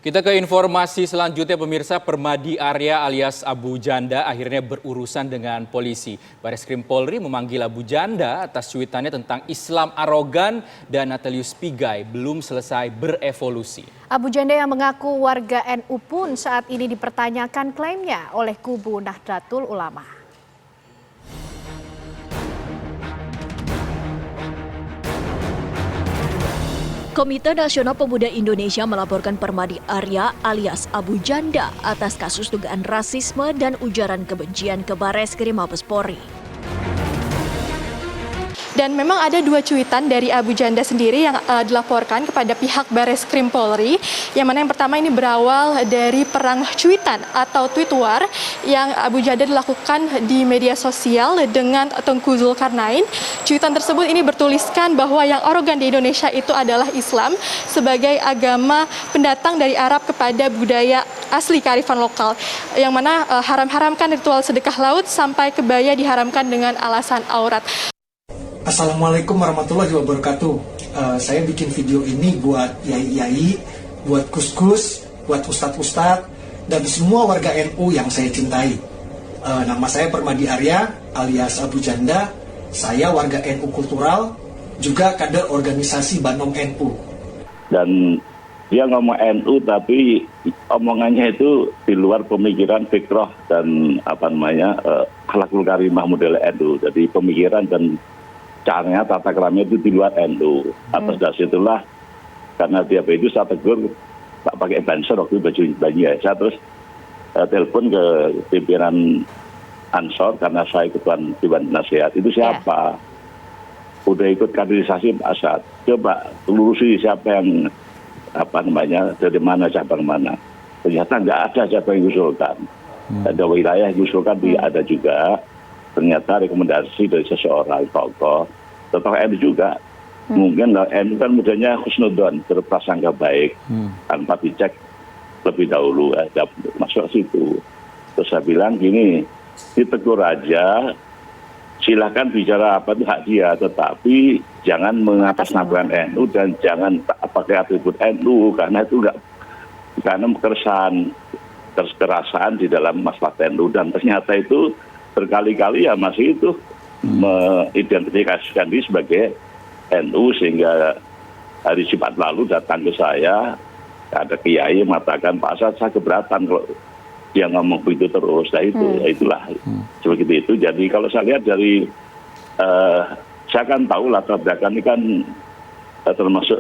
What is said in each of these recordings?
Kita ke informasi selanjutnya pemirsa. Permadi Arya alias Abu Janda akhirnya berurusan dengan polisi. Bareskrim Polri memanggil Abu Janda atas cuitannya tentang Islam arogan dan Natalius Pigai belum selesai berevolusi. Abu Janda yang mengaku warga NU pun saat ini dipertanyakan klaimnya oleh kubu Nahdlatul Ulama. Komite Nasional Pemuda Indonesia melaporkan Permadi Arya alias Abu Janda atas kasus dugaan rasisme dan ujaran kebencian ke Bareskrim Mabes Polri. Dan memang ada dua cuitan dari Abu Janda sendiri yang dilaporkan kepada pihak Bareskrim Polri. Yang mana yang pertama ini berawal dari perang cuitan atau tweet war yang Abu Janda dilakukan di media sosial dengan Tengku Zulkarnain. Cuitan tersebut ini bertuliskan bahwa yang arogan di Indonesia itu adalah Islam sebagai agama pendatang dari Arab kepada budaya asli kearifan lokal. Yang mana haram-haramkan ritual sedekah laut sampai kebaya diharamkan dengan alasan aurat. Assalamualaikum warahmatullahi wabarakatuh. Saya bikin video ini buat yai-yai, buat kus-kus, buat ustadz-ustadz, dan semua warga NU yang saya cintai. Nama saya Permadi Arya alias Abu Janda. Saya warga NU kultural, juga kader organisasi Banom NU. Dan dia ngomong NU tapi omongannya itu di luar pemikiran fikrah dan akhlakul karimah model NU. Jadi pemikiran dan caranya tata keramnya itu di luar NU. Atas dasar itulah karena dia itu saya tegur tak pakai banser waktu bajunya. Saya terus telepon ke pimpinan Ansor karena saya ketua Dewan Nasihat. Itu siapa? Udah ikut kaderisasi Pak Asad. Coba lurusi siapa yang dari mana cabang mana. Ternyata nggak ada siapa yang diusulkan. Ada wilayah yang diusulkan tidak ada juga. Ternyata rekomendasi dari seseorang tokoh NU juga. Mungkin NU kan mudahnya husnudon, berprasangka baik, tanpa dicek lebih dahulu, masuk situ. Terus saya bilang gini, ditegur aja, silahkan bicara apa itu hak dia, tetapi jangan mengatasnamakan NU dan jangan pakai atribut NU, karena itu karena kekerasan di dalam masalah NU, dan ternyata itu berkali-kali ya masih itu mengidentifikasikan diri sebagai NU, sehingga hari Jumat lalu datang ke saya, ada kiai mengatakan Pak Asad saya keberatan kalau dia ngomong begitu terus. Nah itulah seperti itu. Jadi kalau saya lihat dari saya kan tahu latar belakang ini kan termasuk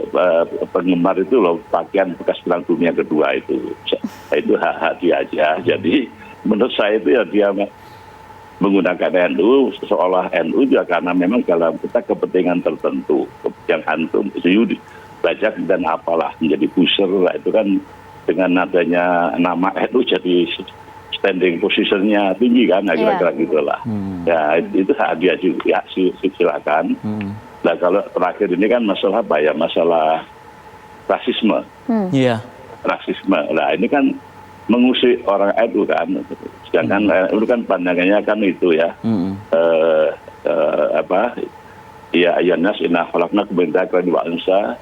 penggemar itu loh pakaian bekas perang dunia kedua itu hak dia aja. Jadi menurut saya itu ya dia menggunakan NU seolah NU juga karena memang dalam kita kepentingan tertentu yang antum baca dan apalah menjadi booster lah, itu kan dengan adanya nama NU jadi standing positionnya tinggi kan, kira-kira gitulah. Ya itu hak dia juga, silakan. Nah kalau terakhir ini kan masalah apa ya, masalah rasisme. Rasisme. Nah ini kan mengusik orang NU kan, sedangkan NU kan pandangannya kan itu ya, ya ayanas inna khalaqna kubenta klan wa ansa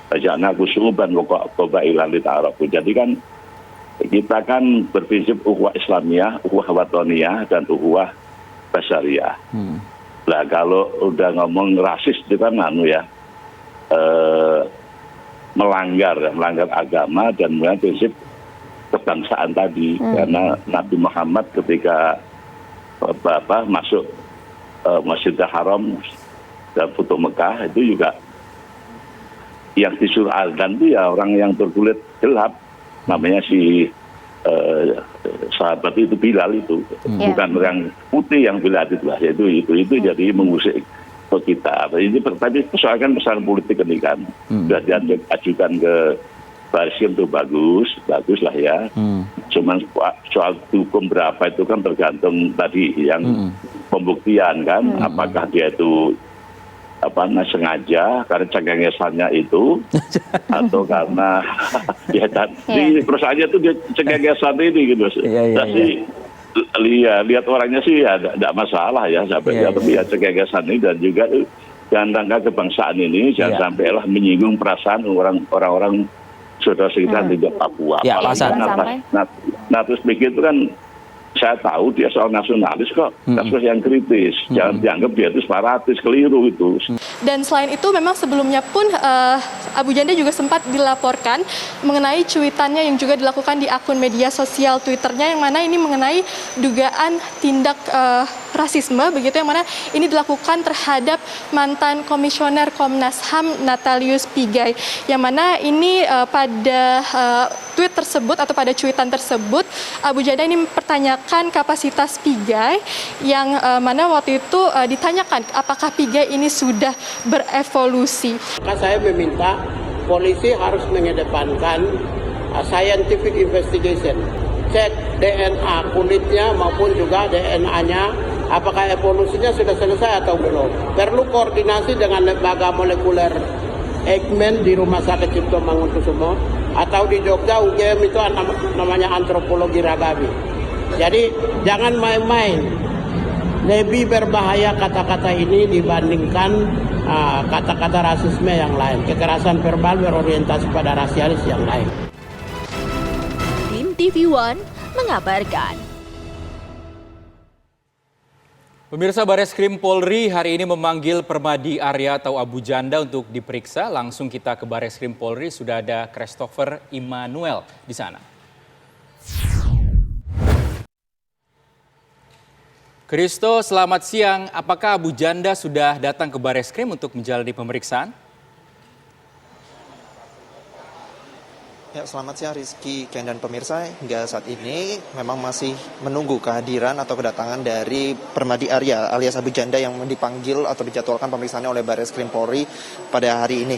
ajana kusuban wa ilan ta'aruf. Jadi kan kita kan berprinsip ukhuwah Islamiyah, ukhuwah watoniyah, dan ukhuwah basyariyah. Nah kalau udah ngomong rasis itu kan melanggar agama dan melanggar prinsip kebangsaan tadi. Karena Nabi Muhammad ketika masuk Masjidil Haram dan Futuh Mekah itu juga yang disuruh azan itu ya orang yang berkulit gelap, namanya si sahabat itu Bilal itu, bukan orang putih yang Bilal itu jadi mengusik ke kita. Ini tapi persoalan pesan politik ini kan sudah diajukan ke Bareskrim itu bagus lah ya. Cuman soal hukum berapa itu kan tergantung tadi yang pembuktian kan, apakah dia itu sengaja karena cengengesannya itu atau karena dia tadi perusahaannya itu dia cengengesan ini gitu. Lihat orangnya sih ya tidak masalah ya tapi ya cengengesan ini, dan juga dan rangka kebangsaan ini jangan sampailah menyinggung perasaan orang-orang saudara kita di Papua. Ya, Pak Hasan. Nah, terus begitu kan saya tahu dia soal nasionalis kok, kasus yang kritis. Jangan dianggap dia itu separatis, keliru itu. Dan selain itu memang sebelumnya pun Abu Janda juga sempat dilaporkan mengenai cuitannya yang juga dilakukan di akun media sosial Twitternya, yang mana ini mengenai dugaan tindak rasisme begitu, yang mana ini dilakukan terhadap mantan komisioner Komnas HAM Natalius Pigai, yang mana ini pada tweet tersebut atau pada cuitan tersebut Abu Janda ini mempertanyakan kapasitas Pigai, yang mana waktu itu ditanyakan apakah Pigai ini sudah berevolusi. Maka saya meminta polisi harus mengedepankan scientific investigation, cek DNA kulitnya maupun juga DNA-nya, apakah evolusinya sudah selesai atau belum. Perlu koordinasi dengan lembaga molekuler Eijkman di Rumah Sakit Cipto Mangunkusumo, atau di Jogja UGM itu namanya antropologi ragabi. Jadi jangan main-main. Lebih berbahaya kata-kata ini dibandingkan kata-kata rasisme yang lain. Kekerasan verbal berorientasi pada rasialis yang lain. Tim TV One mengabarkan. Pemirsa, Bareskrim Polri hari ini memanggil Permadi Arya atau Abu Janda untuk diperiksa. Langsung kita ke Bareskrim Polri, sudah ada Christopher Immanuel di sana. Kristo, selamat siang. Apakah Abu Janda sudah datang ke Bareskrim untuk menjalani pemeriksaan? Ya, selamat siang Rizky, Ken dan pemirsa. Hingga saat ini memang masih menunggu kehadiran atau kedatangan dari Permadi Arya alias Abu Janda yang dipanggil atau dijadwalkan pemeriksaannya oleh Bareskrim Polri pada hari ini,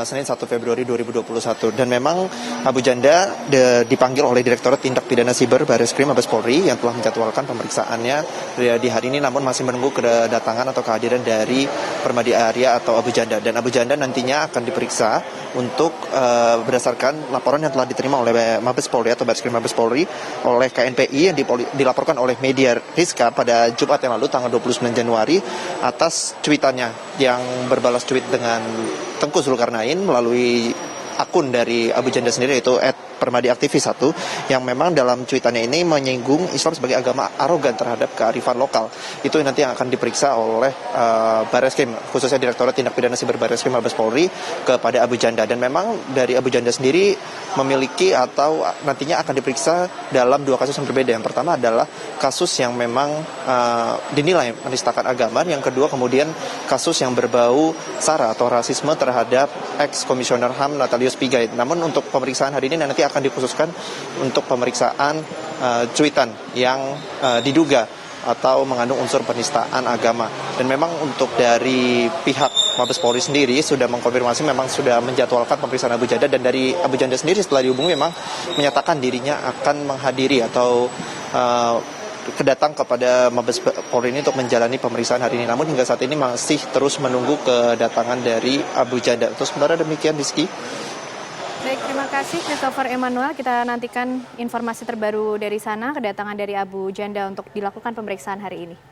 Senin 1 Februari 2021. Dan memang Abu Janda dipanggil oleh Direktorat Tindak Pidana Siber Bareskrim Mabes Polri yang telah menjadwalkan pemeriksaannya di hari ini, namun masih menunggu kedatangan atau kehadiran dari Permadi Arya atau Abu Janda. Dan Abu Janda nantinya akan diperiksa untuk berdasarkan laporan yang telah diterima oleh Mabes Polri atau Bareskrim Mabes Polri oleh KNPI yang dilaporkan oleh media Rizka pada Jumat yang lalu tanggal 29 Januari atas cuitannya yang berbalas tweet dengan Tengku Zulkarnain melalui akun dari Abu Janda sendiri, yaitu @permadiaktivis1, yang memang dalam cuitannya ini menyinggung Islam sebagai agama arogan terhadap kearifan lokal. Itu nanti yang akan diperiksa oleh Bareskrim, khususnya Direktorat Tindak Pidana Siber Bareskrim Mabes Polri kepada Abu Janda. Dan memang dari Abu Janda sendiri memiliki atau nantinya akan diperiksa dalam dua kasus yang berbeda. Yang pertama adalah kasus yang memang dinilai menistakan agama. Yang kedua kemudian kasus yang berbau sara atau rasisme terhadap ex-komisioner HAM Natalius Pigai. Namun untuk pemeriksaan hari ini nanti akan dikhususkan untuk pemeriksaan cuitan yang diduga atau mengandung unsur penistaan agama. Dan memang untuk dari pihak Mabes Polri sendiri sudah mengkonfirmasi memang sudah menjadwalkan pemeriksaan Abu Janda, dan dari Abu Janda sendiri setelah dihubungi memang menyatakan dirinya akan menghadiri atau kedatang kepada Mabes Polri ini untuk menjalani pemeriksaan hari ini. Namun hingga saat ini masih terus menunggu kedatangan dari Abu Janda. Terus sementara demikian, Rizky. Baik, terima kasih Christopher Emmanuel. Kita nantikan informasi terbaru dari sana, kedatangan dari Abu Janda untuk dilakukan pemeriksaan hari ini.